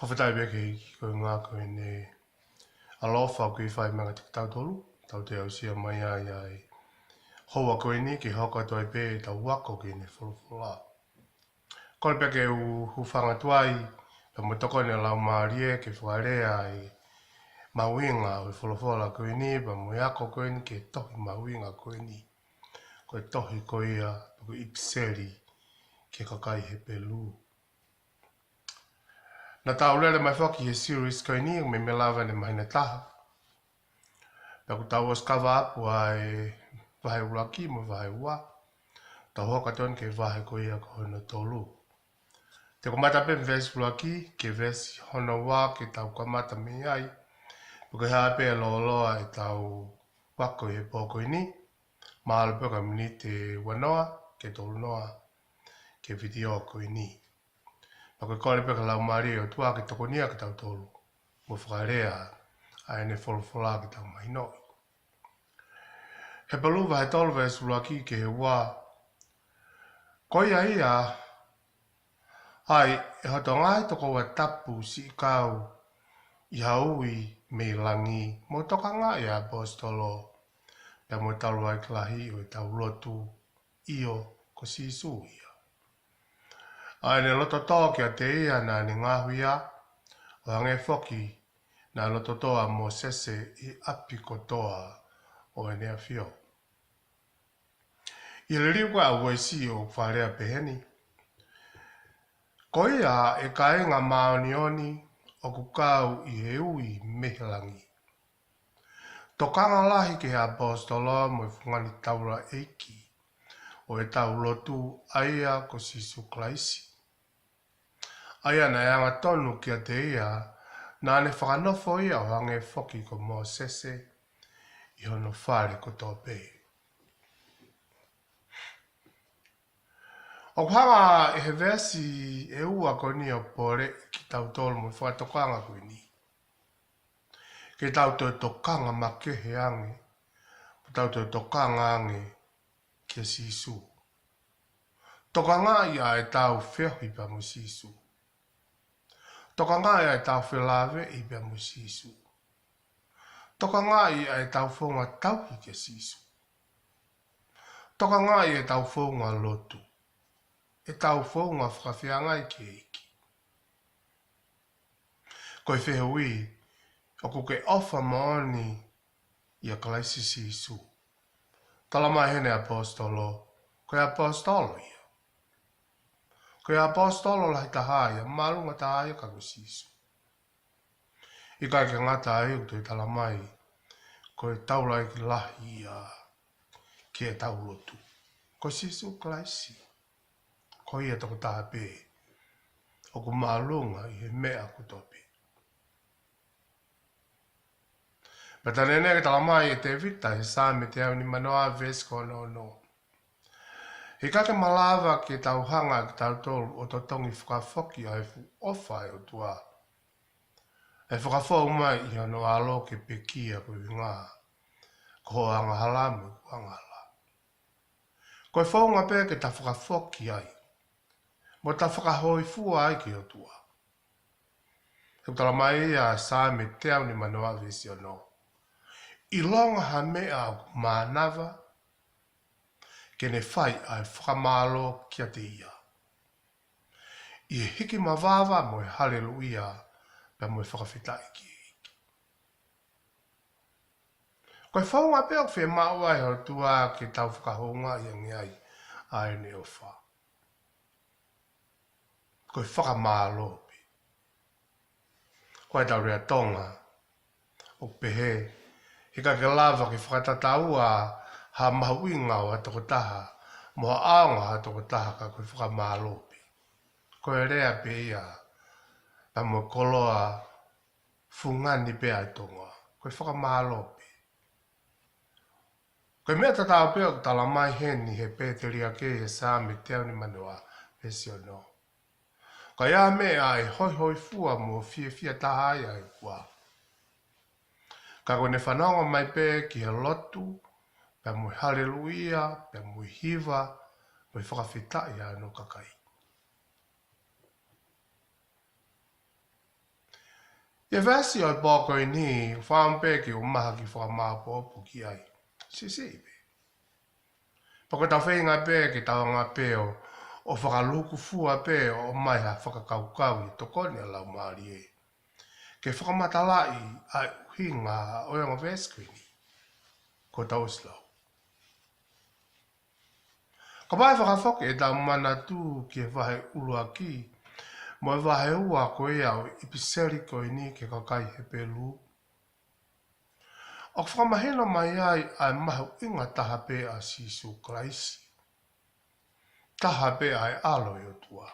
Whawhetai beke ko ngā koe ne alofa koe whai manga te tau tolu, tau te au sia mai ai ai. Hoa koe ni ki hoka toi pē tau wako ki ne whulwhula. Kore peke u hufanga tuai, pa mo toko ne lau maarie ke whakarea ai mawinga o whulwhula koe ni, pa mo yako koe ni ke tohi mawinga koe ni. Koe tohi koe ia, koe ipseri ke kakai he pelu. Na tau lele mai whaki he series koe ni, me me lawa ne mahina taha. Pea ku tau os kawa apu ai vahe ulaki mo vahe ua. Tau hoka ton ke vahe koe ia ko hono tolu. Te ko mata pe vesi ulaki, ke vesi hono wā ke tau kamata me ai. Puke haa pe lo loa e tau wako he pōko ini. Mahalo pe ka mini te wanoa, ke tolu noa, ke video ko ini. Pake kore pe ka lau maari o tua ke toko nia ke tau tolu. Mo whakarea ai ne wholwhola ke tau mahinoi. He paluwa he tolu vesi ulaki ke he wā. Koia ia, ai e hoto ngai toko wa tapu si kau i haui me langi. Mo toka ngai a apostolo. Pea mo talu ai klahi o i tau lotu io ko sisu ia. Ai ne loto toki a te ia na ni ngahuia. O hange foki na loto toa mo sese i api kotoa o ene a fio. I le riu kwa ua isi o wharea peheni. Ko ia e kaenga maonioni o kukau i he ui mehelangi. Tokanga lahi ke he apostolo mo i whungani taura eiki o e tau lotu aia ko sisu klaisi. Aia na eanga tonu ki a te ia na ane whakanofo ia o hange foki ko mo sese i hono whare ko tō pei. O hanga e he vesi e ua ko ni o pore ki tau tolu mo whaatokanga ko ni. Ke tau to tokanga ma ke he ange, tau to tokanga ange ke sisu. Tokanga ia e tau whiohi pa mo sisu. Tokanga ia e tau whilawe i pa mo sisu. Tokanga ia e tau whonga tauhi ke sisu. Tokanga ia e tau whonga lotu. E tau whonga whakawhianga i ke iki. Koe whehui, o kuke ofa maoni i a kalaisi sisu. Tala mai hene apostolo, koe apostolo ia. Koe apostolo lahi tahaya, marunga tahaya kako sisu. I kai ke ngata ai u tui tala mai, koe taulai ki lahi ia ki e tau lotu. Ko sisu kalaisi. Ko ia toko taha pē. O ku marunga i he mea ku topi. Pata nene ke tala mai e te vita he sa me te au ni manoa vesko no no. He kake malawa ke tau hanga ki tau tolu o totongi whakafoki ai fu ofa e o tua. E whakafo mai i ano alo ke pekia ko i ngā. Ko anga halamu ko anga hala. Ko e whaunga pē ke ta whakafoki ai. Mo ta whakahoi fua ai ki o tua. He tala mai a sa me te au ni manoa vesi o no. I longa ha mea o mānawa, ke ne whai ai whakamalo kia te ia. I hiki mawawa mo e haleluia, pe mo e whakawhitai ki eiki. Koe whaunga peo whi maua e ho tua ke tau whakahonga i angi ai, ai ne o wha. Koe whakamalo pi. Koe tau rea tonga, o pehe, hika ke lava ki whakatataua ha mahuinga o hatoko taha, mo ha aonga hatoko taha ka koe whakamalopi. Koe rea pe ia, pa mo koloa fungani pe ai tonga, koe whakamalopi. Koe mea tatao peo tala mai heni he pēteri ake e sāme teo ni manoa pesi o no. Ka ia mea e hoi hoi fua mo fia taha ai ai kua. Ka kone whanonga mai pē ki he lotu, pe mui haleluia, pe mui hiva, mui whakawhitai anō kakai. Ia vasi o boko ni whampe ki o maha ki whamāpopu ki ai. Si pe. Pako tau whenga pe ki tau ngā pe o whakaluku fua pe o mai ha whakakaukau i tokoni a lau maari e. Ke whakamatalai ai uhinga o yanga veskuini. Ko tau slau. Ka pai whakawhoke e tau mana tū ki e wahe ulua ki. Mo e wahe ua ko e au ipiseri ko ni ke kakai he pelu. O whakamahena mai ai ai mahu inga taha pe a sisu klaisi. Taha pe ai alo i o tua.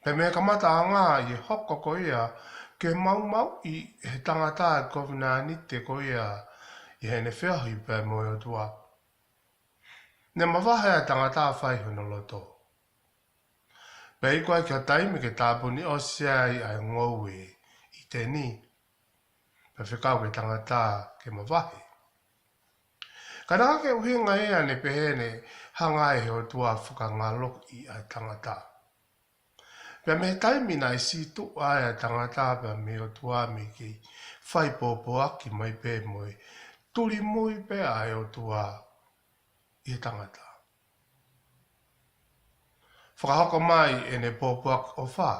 Pe me kamata a ngā i hoko ko ia ke mau i he tangata e kovina anite ko ia i hene whiahi pe mo i o tua. Ne mawahe a tangata whai hono loto. Pe i koe kia taimi ke tāpuni o siai ai ngoue i te ni. Pe whikau ke tangata ke mawahe. Ka naka ke uhinga ea ne pehene hanga e o tua whakangalok i ai tangata. Pe me taimi na i situ ai a tangata pe me o tua me ki whai pōpō aki mai pe moe. Turi mui pe ai o tua i tangata. Whakahoko mai e ne pōpō o wha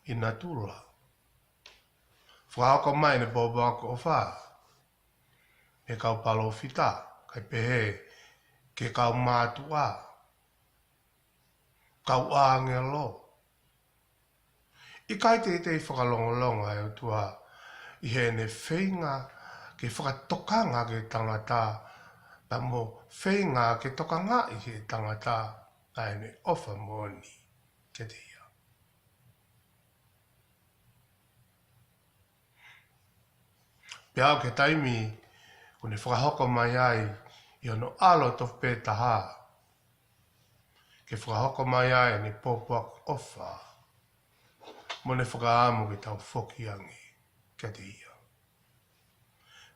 i natura. Whakahoko mai ne pōpō o wha e kau palo whita kai pehe ke kau mātua. Kau āngelo. I kai te whakalongolonga e o tua i he ne whainga ke whakatokanga ke tangata pa mo whainga ke tokanga i he tangata ai me ofa moni ke te ia. Pea au ke taimi kune whakahoko mai ai i ono alo tof pe taha. Ke whakahoko mai ai ni pōpuak ofa. Mo ne whakaamu ki tau whoki angi ke te ia.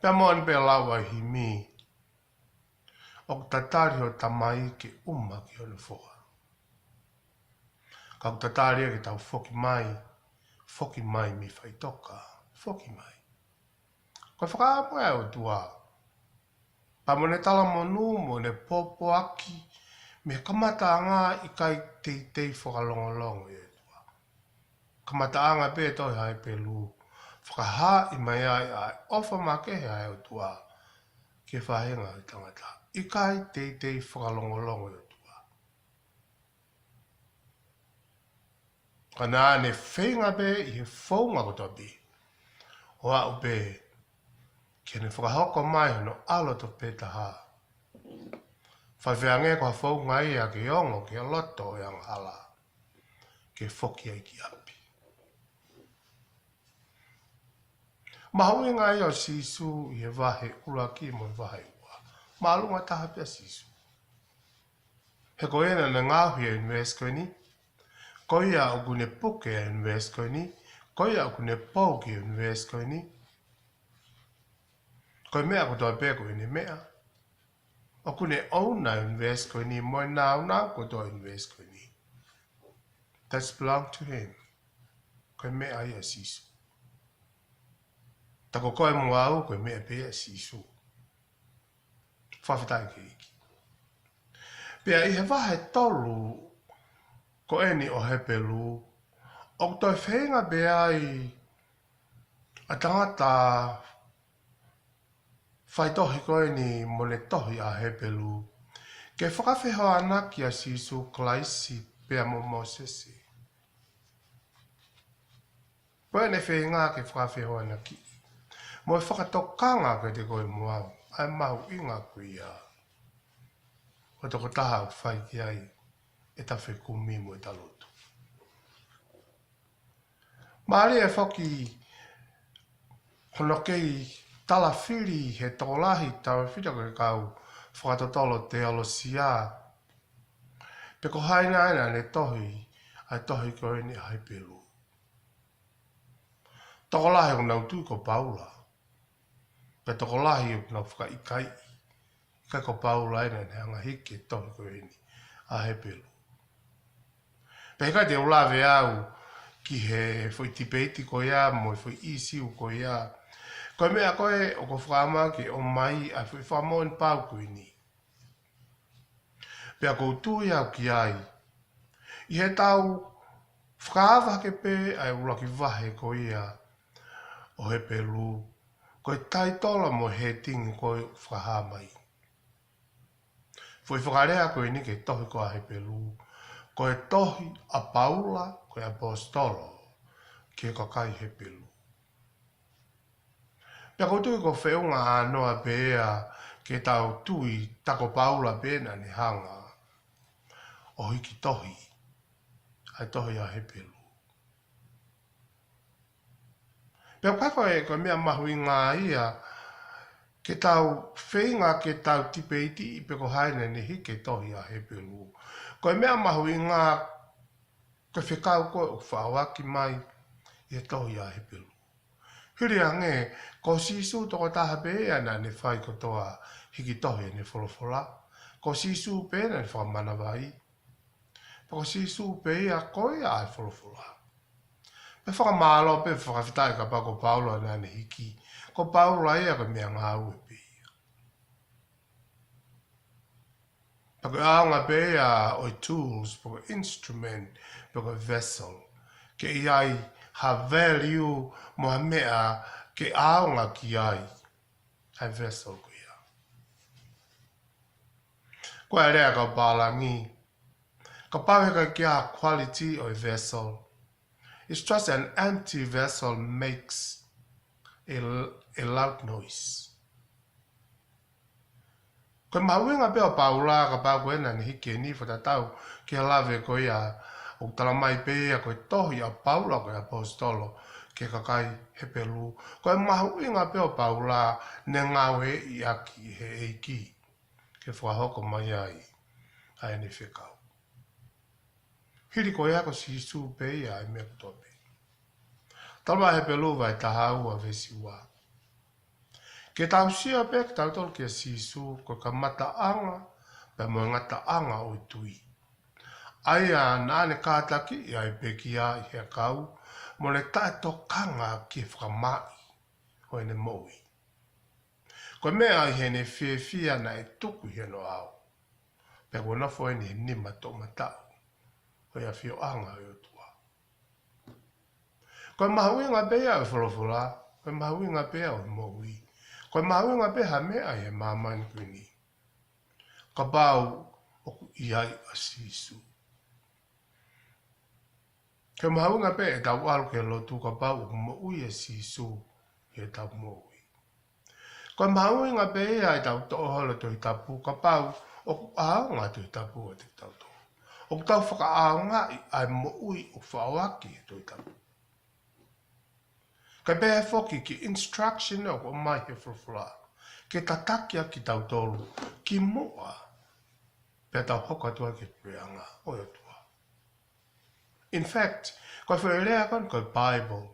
Pea mo ni pe lawa hi mi. O tatari o tamai ke ki ono whoka. Ka tatari ki tau whoki mai mi whaitoka, whoki mai. Ko whakaamu e o tua. Pa mo ne tala monu mo ne popo aki me kamata ngā i kai te whakalongolongo e tua. Kamata anga pe toi hai pelu. Whakaha i mai ai ofa makehe ai o tua. Ke whahenga i tangata. I kai te whakalongolongo e tua. Ka nā ne whenga pe i he whaunga ko topi. O au pe ke ne whakahoko mai no alo to pe taha. Whaiwheange ko whaunga ia ke ongo ke loto e ang hala. Ke whoki ai ki api. Mahui ngai o sisu i he wahe uraki mo i wahe ua. Maalunga taha pia sisu. He ko ena na ngāhui e invesko ni. Ko ia o kune puke e invesko ni. Ko ia o kune pauki e invesko ni. Ko mea ko toa peko i ne mea. O kune ouna invesko ni mo nau ko toa invesko ni. That's belong to him. Ko mea ia sisu. Tako koe mua au koe mea pea sisu. Whawhitai ke iki. Pea i he wahe tolu ko eni o he pelu. O toi whenga bea i a tangata whai tohi koe ni mo le tohi a he pelu. Ke whakawheho anaki a sisu klaisi pea mo Mosesi. Koe ne whenga ke whakawheho anaki. Mo e whakatokanga ke te koe mua, ai mahu inga kuia. O toko taha o whai ki ai, e ta whi kumi mo e talotu. Maari e whaki hono kei tala whiri he tokolahi tawa whita koe kau whakatotolo te alo sia. Peko haina aina ne tohi, ai tohi koe ni ai pelu. Tokolahi o nau tui ko Paula. Pe tokolahi o nau whaka ikai. Ikai ko Paula ina ne hanga hiki tohi koe ni a he pelu. Pe hikai te ulawe au ki he foi tipeti ko ia mo foi isi ko ia ko mea koe o ko whama ki o mai a foi whamo en pau ko ini pea ko tu ia ki ai i he tau whakawa ke pe ai ura ki wahe ko ia o he pelu ko tai tola mo he tingi ko whaha mai foi whakarea ko ini ke tohi ko a he pelu ko e tohi a Paula ko e apostolo ki e kakai he pelu pea ko tui ko whiunga anoa pea ke tau tui tako Paula pena ni hanga o hiki tohi ai tohi a he pelu pea kako e ko mea mahui ngā ia ke tau whenga ke tau tipeiti i pe ko haine ni hike tohi a he pelu ko e mea mahui ngā ko whekau ko o whaawaki mai i e tohi a he pelu hiri ange ko sisu toko taha pea na ne whai ko toa hiki tohi ne wholofola ko sisu pea na ne whamana vai ko sisu pea koe a he wholofola pe whakamalo pe whakawhitai ka pa ko Paulo na ne hiki ko Paulo ia ko mea ngā ue pe Pako aonga pea o tools, pako instrument, pako vessel. Ke iai ha value mo ha mea ke aonga ki ai. Hai vessel ko ia. Ko e rea ka pālangi. Ka pāweka ki a quality o vessel. It's just an empty vessel makes a loud noise. Ko mawinga pe o Paula ka pa ko ena ni hike ni fo tatau ki lave ko ia o tala mai pe ko tohi a Paula ko apostolo ke kakai he pelu ko mawinga pe o Paula ne ngawe i aki he eiki ke fo hoko mai ai ai ni fekau hiri ko ia ko sisu pe ia me tope tala he pelu vai tahau a vesiwa ke tau sia pe ke tau tol ke sisu ko ka mata anga pe mo ngata anga o tui ai a nane kātaki ai pe ki a i he kau mo le tato kanga ki whamai o ene moui ko mea i hene fia na e tuku he no au pe ko na fo ene nima to matau o ia fio anga o tua ko mahuinga pe a e wholofula ko mahuinga pe a o moui ko mahuinga pe ha mea i he mamani kuni ka pau o iai a sisu ke mahuinga pe e tau alu ke lotu ka pau o mo ui e sisu i e tau moui ko mahuinga pe e ai tau toholo to i tapu ka pau o aonga to i tapu o te tau to o tau whaka aonga i ai mo ui o whaawaki to i tapu ka pe e foki ki instruction o ko mai he frufula ke tatakia ki tau tolu ki moa pe tau hoka tua ke preanga o e tua in fact ko whaelea kon ko Bible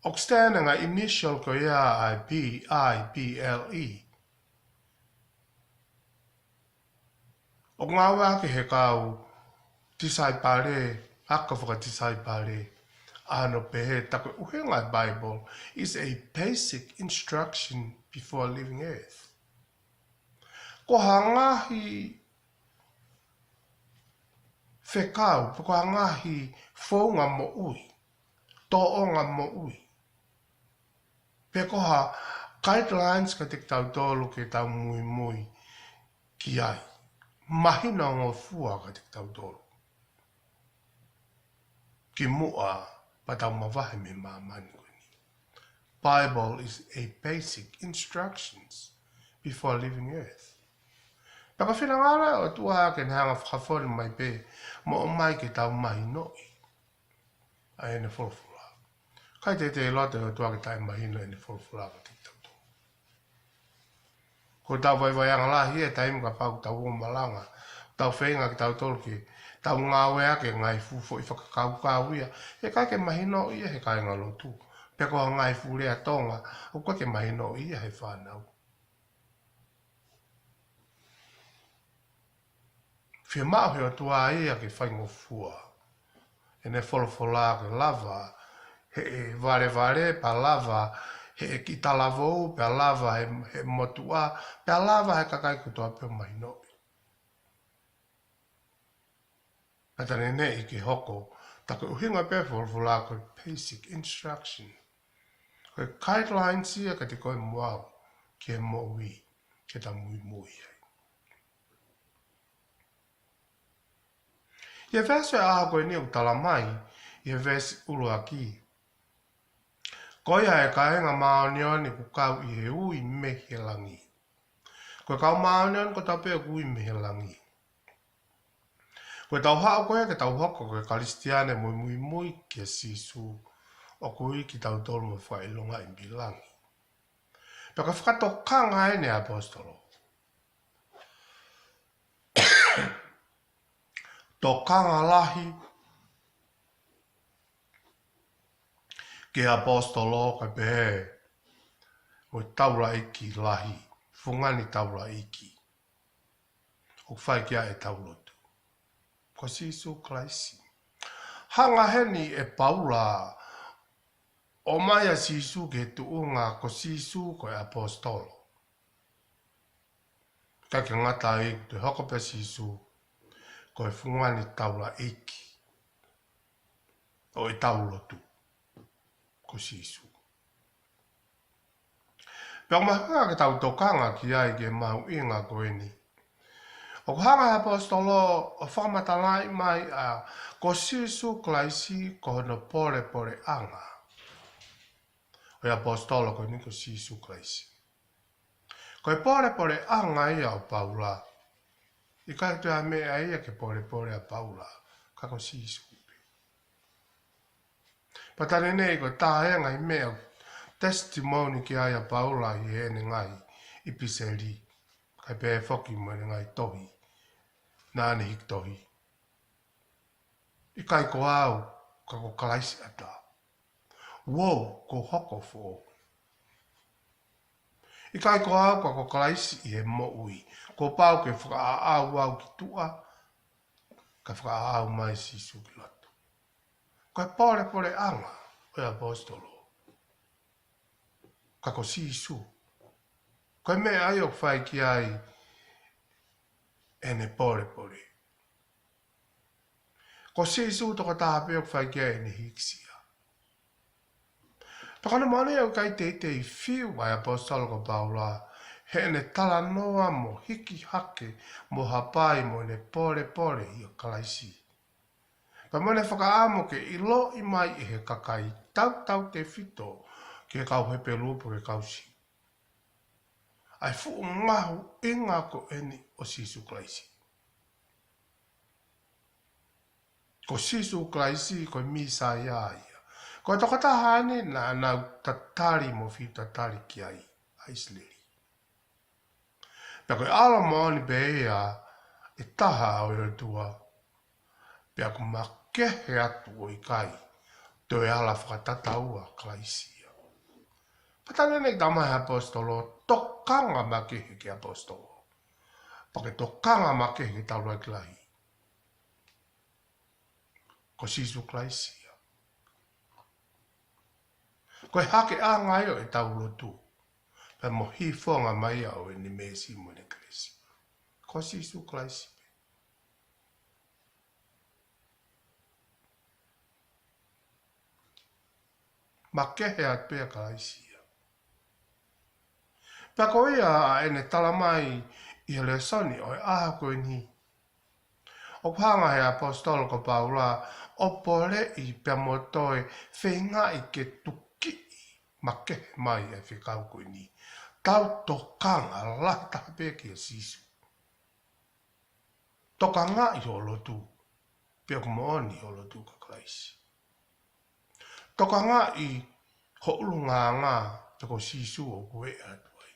o stana nga initial ko ia ai B-I-B-L-E o ngā wake he kau tisai pare haka whaka tisai pare ano pe he tako uhenga Bible is a basic instruction before leaving earth ko hangahi whekau ko hangahi whaunga mo ui toonga mo ui pe ko ha guidelines ka te tau tolu ke tau mui mui ki ai mahina ngō fua ka te tau tolu ki mua pa tau mawahe me mamani kuni Bible is a basic instructions before leaving earth paka whina ngara o tua ke hanga whakawhori mai pe mo o mai ke tau mahi noi a ene wholfula kai te lote o tua ke tai mahi no ene wholfula ka te tau tau ko tau vai anga lahi e taim ka pau tau o malanga tau whenga ki tau tolki tau ngawe ake ngai fufo i whakakau kauia he kai ke mahi no ia he kai ngalo tu pe ko ngai fu rea tonga o kwa ke mahi no ia he whanau Whia maho o tua ia ke whaingo fua. e ne wholofola ke lava, he vare pa lava, he ki talavou, pe lava he motua, pe lava he kakai kutoa pe mai no. Atane ne i ki hoko, taka uhinga pe wholofola ko basic instruction. Koe guidelines ia ka te koe muau, ke moui, ke ta mui mui ai. Ia vese a koe ni utala mai, ia vese ulu aki. Koia e kaenga maonioni ku kau i he ui mehe langi. Koe kau maonioni ko tape ku ui mehe langi. Koe tau hao koe ke tau hoko koe kalistiane mui mui mui ke sisu o kui ki tau tolu mo whaelonga i bilangi. Paka whakatokanga e ne apostolo. Tokanga lahi ke apostolo ka pehe o taura iki lahi, fungani taura iki. O whai kia e taurotu. Ko sisu klaisi. Hanga heni e paula o maia sisu ke tuunga ko sisu ko e apostolo. Ka ke ngata e te hokope sisu ko e fungani taura iki. O e taurotu. Ko sisu. Pea mahanga ke tau tokanga ki ai ke mahu inga ko eni. O hanga apostolo o whamatalai mai a ko sisu klaisi ko no pore anga. O apostolo ko ni ko sisu klaisi. Ko e pore anga ia o Paula. I kai te a mea ia ke pore a Paula. Ka ko sisu. Patane nei ko tahenga i mea testimony ki ai a Paula i ene ngai i piseri. Kai pe foki mo ene ngai tohi. Nāne hik tohi. I kai ko au ka ko kalaisi ata. Wow, ko hoko fo. I kai ko au ka ko kalaisi i he mo ui. Ko pau ke whaka ki tua. Ka whaka mai sisu ki lato. Ko e pore anga o apostolo. Ka ko sisu. Ko me ai o whai ki ai ene pore. Ko sisu toko tāpe o whai ki ai ene hiksia. Pakana mani au kai te i whiu ai apostolo ko Paula. He ene tala noa mo hiki hake mo hapai mo ene pore i o kalaisi. Ka mone whakaamo ke ilo i mai i he kakai tau te fito ke kau hepe lupo ke kausi. Ai fu ngahu inga ko eni o sisu klaisi. Ko sisu klaisi ko misa ia. Ko tokata hane na nau tatari mo fi tatari ki ai aisleri. Pea koe ala maoni beea e taha o ira tua. Pea ko makehe atu o i kai. Toi ala whakatataua klaisia. Patane nei tamai apostolo tokanga makehe ki apostolo. Pake tokanga makehe ki taura ki lahi. Ko sisu klaisia. Koe hake a ngai o e taurotu. Pea mo hi fonga mai au e ni mesi mo ne kresi. Ko sisu klaisi. Makehe at pea klaisia. Pea ko ia ene tala mai i le soni o e aha koe ni. O panga he apostolo ko Paula o pole i pea motoe whenga i ke tuki makehe mai e whikau koe ni. Tau tokanga lata pea ki a sisu. Tokanga i holotu. Pea kumooni holotu ka klaisi. Tokanga i houlunga ngā tako sisu o koe atuai.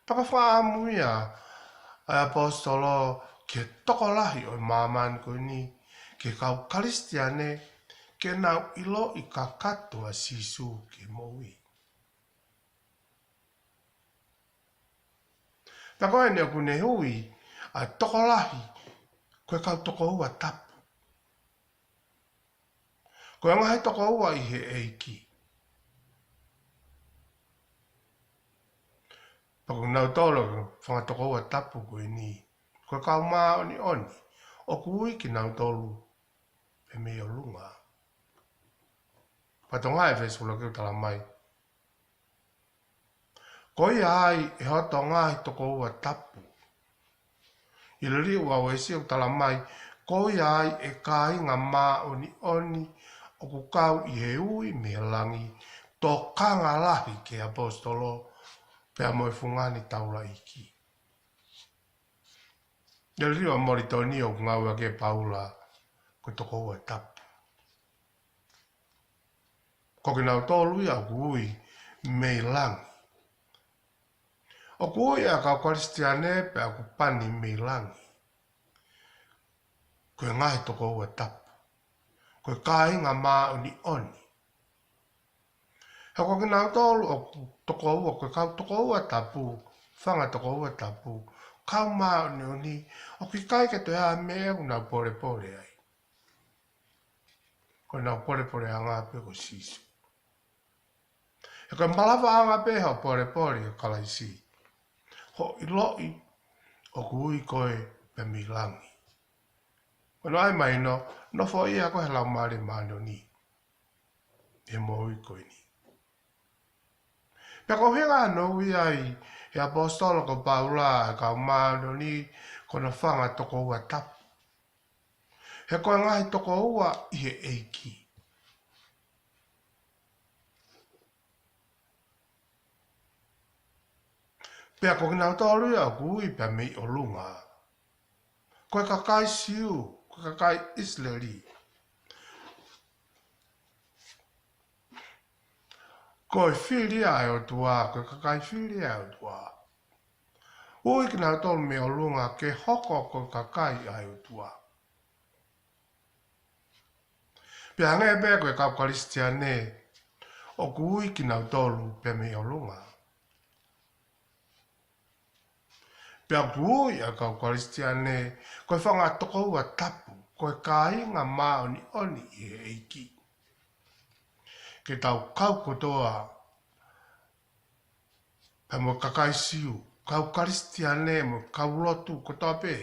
Paka whaamuia ai apostolo ke toko lahi o māmani koe ni ke kau kalistiane ke nau ilo i ka katoa sisu ke moui. Paka ene o kune hui Ai toko lahi, koe kau toko ua tapu. Koe ngahi toko ua i he eiki. Paku nau tolo, whanga toko ua tapu koe ni. Koe kau maa oni oni, o kui ki nau tolu, pe me o lunga. Patonga e fesula ki utala mai. Koe ai e hoto ngahi toko ua tapu. I riri ua wesi utala mai, koe ai e kai ngā maa oni oni, o ku kau i he ui me langi, tō kanga lahi ke apostolo, pea moe fungani taula iki. I riri ua mori toni o ngau a ke paula, ko toko ua tapu. Ko ki nau tōlu ia kui me langi. O kui a kau karistiane pe a ku pani me langi. Koe ngai toko ua tapu. Koe kai ngā maa oni oni. He ko ki nau tōlu o toko ua, koe kau toko ua tapu, whanga toko ua tapu, kau maa oni oni, o ki kai ke te a mea ku nau pore pore ai. Koe nau pore pore a ngā pe ko sisu. E koe malawa a ngā pe hao pore pore o kalaisi. Ho i loi o kui koe pe mi langi. Kono ai mai no fo ia koe lau maare maano ni. E moi koe ni. Pea ko hinga no ui ai e apostolo ko paula e ka maano ni kono whanga toko ua tapu. He koe ngahi toko ua i he eiki. Pea ko kina utolu ia kui pea mei o lunga. Koe kakai siu, koe kakai Israeli. Koe whiria e o tua, koe kakai whiria e o tua. Ui kina utolu me o lunga ke hoko koe kakai ai o tua. Pea nge bea koe kau karistiane, o kui kina utolu pea me o lunga. Pea kui a kau karistiane, koe whanga toko ua tapu, koe kai ngā maa oni oni i he eiki. Ke tau kau kotoa, pe mo kakai siu, kau karistiane mo kau lotu kotoa pe.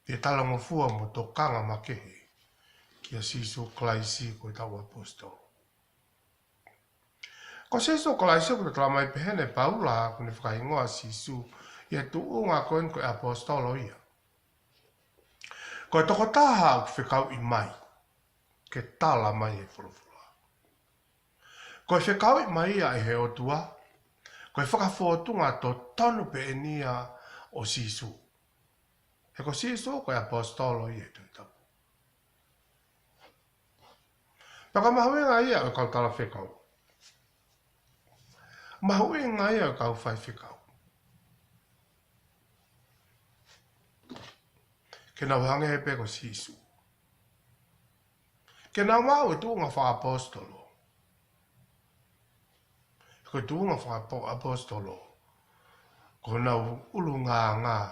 Te talango fua mo to kanga makehe, ki a siso klaisi koe tau apostol. Ko siso klaisi koe tala mai pehene paula kune whakaingoa sisu, ia tu unga koen koe apostolo ia. Koe toko taha au whikau i mai, ke tala mai e furufura. Koe whikau i mai ia e he otua, koe whakafotunga to tonu pe enia o sisu. He ko sisu koe apostolo ia tui tapu. Paka mahuinga ia o kau tala whikau. Mahuinga ia o kau whai whikau. Ke nau hange he pe ko sisu. Ke nau mau e tuunga wha apostolo. Ko tuunga wha apostolo. Ko nau ulu ngā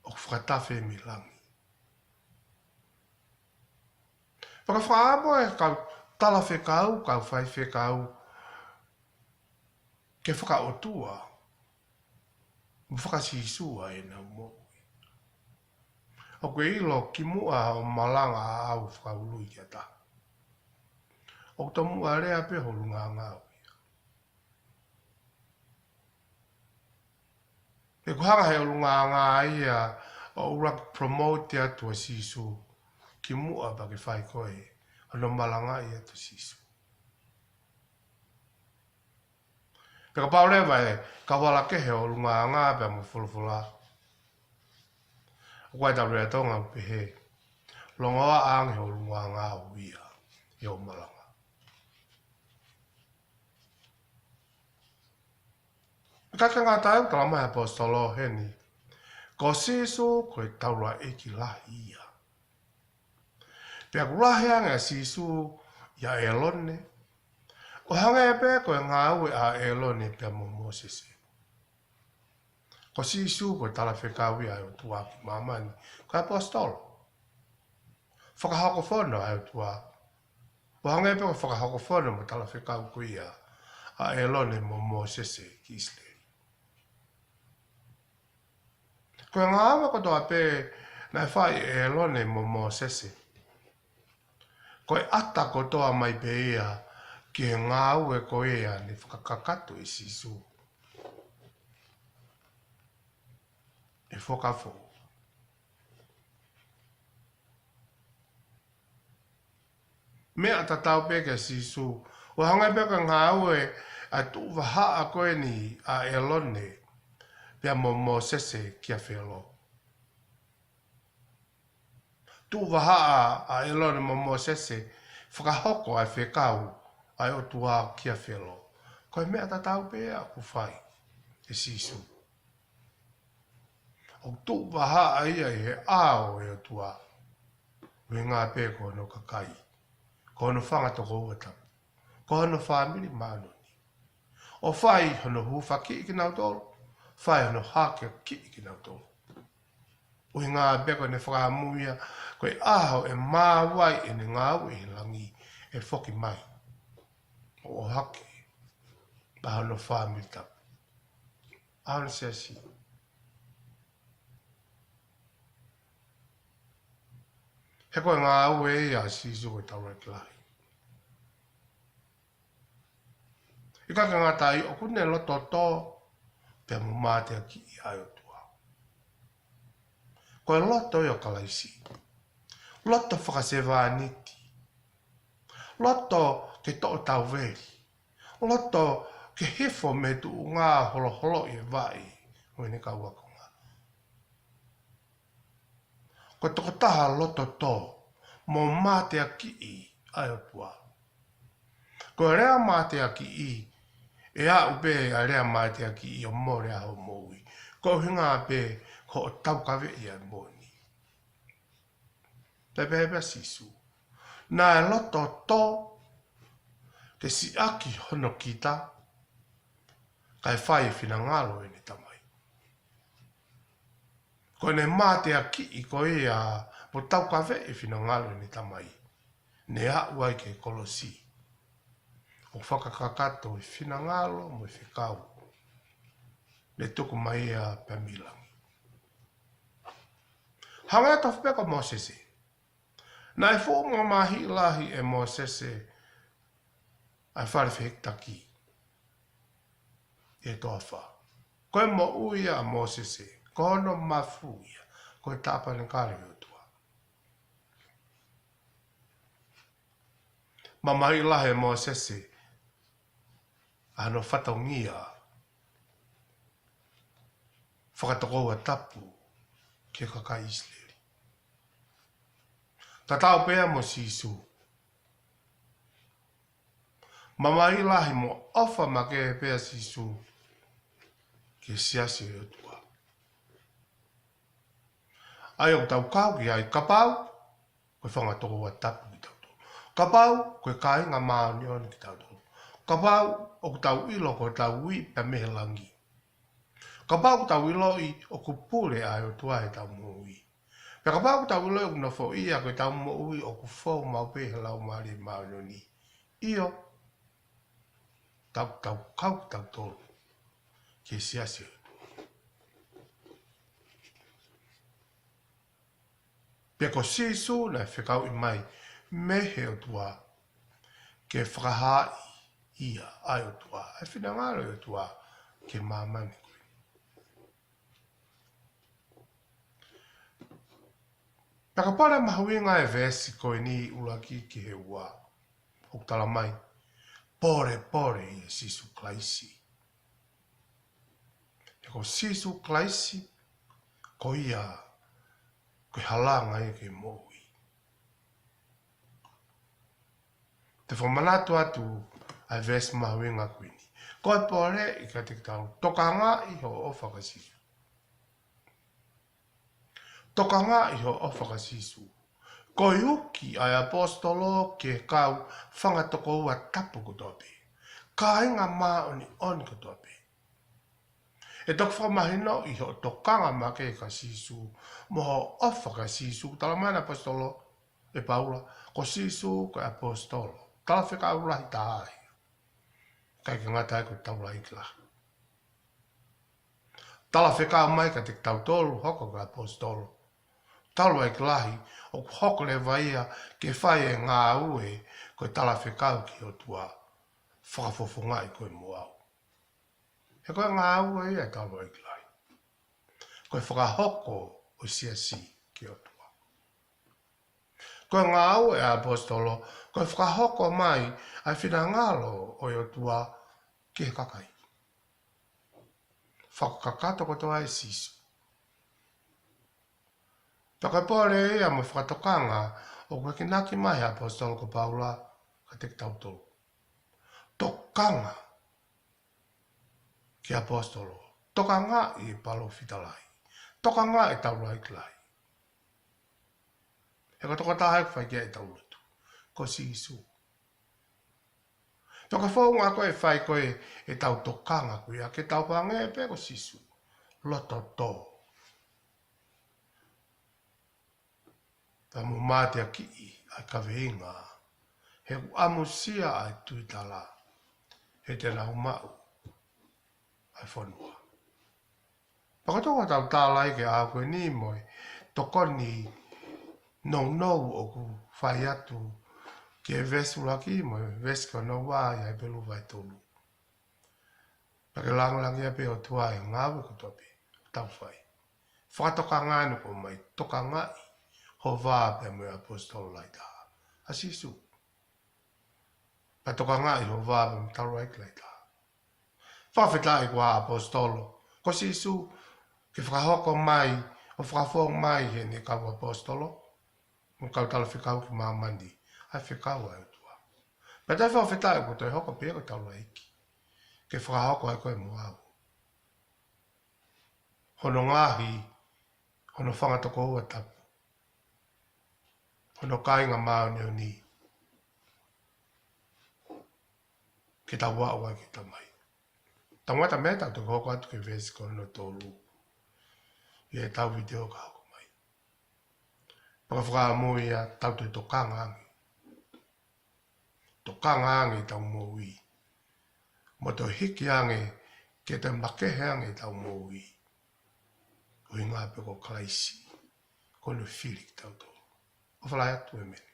o whakatafe mi langi. Paka whaapo e kau tala whekau, kau whai whekau, ke whakaotua, whakasisua e nau mo. O koe ilo ki mua o malanga a au whakaului kia ta. O to mua rea pe holu ngā ui. E kuhanga he holu ngā ia o ura promote atua sisu ki mua pa ke whai koe. Ano malanga ia tu sisu. Peka paulewa e ka wala ke he holu ngā pe mo fulfula. Koe ta rea tonga pe he. Longoa ang he holu ngā uia. I o malanga. Kaka ngā tau tala mai apostolo heni. Ko sisu koe taura eki lahi ia. Pea kulahi anga sisu ia elone. O hanga e pe koe ngā ue a elone pea mo Mosese. Ko sisu ko tala whekawi ai o tua ki mamani. Ko apostolo. Whakahoko whono ai o tua. Wa hangai pe ko whakahoko whono mo tala whekau ko ia. A elone mo mo sese ki Israel. Ko ngā ama ko toa pe nai whai elone mo sese. Ko ata ko toa mai pe ia ki ngā ue ko ia ni whakakakato i sisu. E whakafo. Mea tatau peke sisu. O hangai peke ngā ue a tu waha a koe ni a elone pia mo sese kia whelo. Tu waha a elone mo sese whakahoko ai whekau ai o tua kia whelo. Koe mea tatau peke a ku whai e sisu. O tu waha a ia he ao e o tua. We ngā pēko no kakai. Ko no whanga toko uata. Ko no whamiri mānoni. O whai hono huwha ki iki nau tolo. Whai hono hake ki iki nau tolo. Ui ngā pēko ne whakamuia. Koe aho e māwai e ne ngā ue e langi e whoki mai. O hake. Pa hono whamiri tapu. Aona se asi. He koe ngā ue e a sisu koe tau rei lai. I kaka ngā tai o kune loto tō pia mu mātea ki i ai o tua. Koe loto i o kalaisi. Loto whakasewa niti. Loto ke tō tau veri. Loto ke hefo me tu ngā holo holo i vai. Koe ne kau ako ngā. Koe toko taha loto tō mo mātea ki i ai o tua. Koe rea mātea ki i e a upe a rea mātea ki i o mo rea ho moui. Ko hinga pe ko o tau kawe i a moni. Pepe sisu. Nā e loto tō te si aki hono kita kai whai whina ngalo e ni tamai. Ko ne mātea ki i ko e a po tau kawe e whina ngalo e ni tamai. Ne a uai ke kolosi. O whakakakato i whina ngalo mo i whikau. Le tuku mai a pamilangi. Hanga tofu peka Mosese. Nai fō mga mahi lahi e Mosese ai whare whiktaki. E toa wha. Koe mo uia a Mosese. Kono mafu ia. Koe tāpa ni kare o tua. Ma mahi lahi e Mosese. Ano whataungia. Whakatokoua tapu. Ke kaka Israeli. Ta tau pēa mo sisu. Mamai lahi mo ofa ma ke pēa sisu. Ke siasi o tua. Ai o tau kau ki ai kapau. Koe whangatokoua tapu ki tau tō. Kapau koe kāinga maani oni ki tau tō. Kapau o ku tau ilo ko tau ui pa mehe langi. Kapau ku tau ilo i o ku pule ai o tua e tau mo ui. Pe kapau ku tau ilo i o kuna fo ia ko tau mo ui o ku fo mau pehe lau maari maanoni. Iyo tau kau tau tolu. Ke siasi o. Pe ko sisu na whekau i mai mehe o tua ke whakahai ia ai o tua. E whina ngaro o tua ke mamani koe. Pakapara mahuinga e vesi koe ni ulaki ki he ua. Hoktala mai. Pore i e sisu klaisi. E ko sisu klaisi ko ia koe halanga e ke moui. Te whamanatu atu ai vesi mahuinga koe ni. Koe pore i ka te tau tokanga i ho o whakasisu. Tokanga i ho o whakasisu. Ko uki ai apostolo ke kau whangatoko ua tapu ko tope. Ka inga maa oni ko tope. E tok whamahino i ho tokanga ma ke ka sisu. Mo ho ofa ka sisu. Tala mana apostolo e Paula. Ko sisu ko apostolo. Tala whika ulahi tahai. Kai ka ngata e ko taula ikla. Tala whika mai ka te tau tolu hoko ka apostolo. Talo e klahi o hoko le vaia ke whai e ngā ue koe tala whikau ki o tua whakafofonga i koe moau. He koe ngā ue ia talo e klahi. Koe whakahoko o siasi ki o tua. Koe ngā ue a apostolo, koe whakahoko mai ai whina ngalo o i o tua ki he kakai. Whakakato kotoa e sisu. Taka pore ia mo whakatokanga o koe ki naki mai apostolo ko Paula ka te tautolo. Tokanga ki apostolo. Tokanga i palo fitalai. Tokanga e taulai klai. He ka toka tahe whai kia e taulutu. Ko si isu. Toka whaunga koe whai koe e tau tokanga koe a ke tau pange e pe ko si isu. Loto tō. Ta mu mate a ki a ka veinga. He ku amusia ai tuitala. He te nau mau. Ai whanua. Pakatoa tau tālai ke a koe ni moe. Tokoni nou o ku whai atu. Ki e vesu laki moe. Vesu ka no wā ia e pelu vai tolu. Pake langolangi a pe o tua e ngāwe ko topi. Tau whai. Whakatoka ngānu ko mai. Toka ngai. Ho vā pe moe apostolo lai tā. Asisu. Pa toka ngai ho vā pe moe taru aik lai tā. Whawhetai kua apostolo. Ko sisu. Ke whakahoko mai. O whakafong mai he ne kau apostolo. Mo kau tala whikau ki mamandi. Ai whikau ai tua. Pa tai whawhetai ko toi hoko pia ko taru aiki. Ke whakahoko ai koe muau. Hono ngahi. Hono whangatoko ua tapu. Hono kainga mao neo ni. Ke tau wau ai ki ta mai. Tangwata meta tu hoko atu ke vesi ko no tolu. Ie tau video ka hoko mai. Paka whakamui a tau tu tokanga angi. Tokanga angi tau moui. Mo to hiki angi ke te makehe angi tau moui. Ui ngā peko klaisi. Kono filik tau tolu. O whalai atu e meni.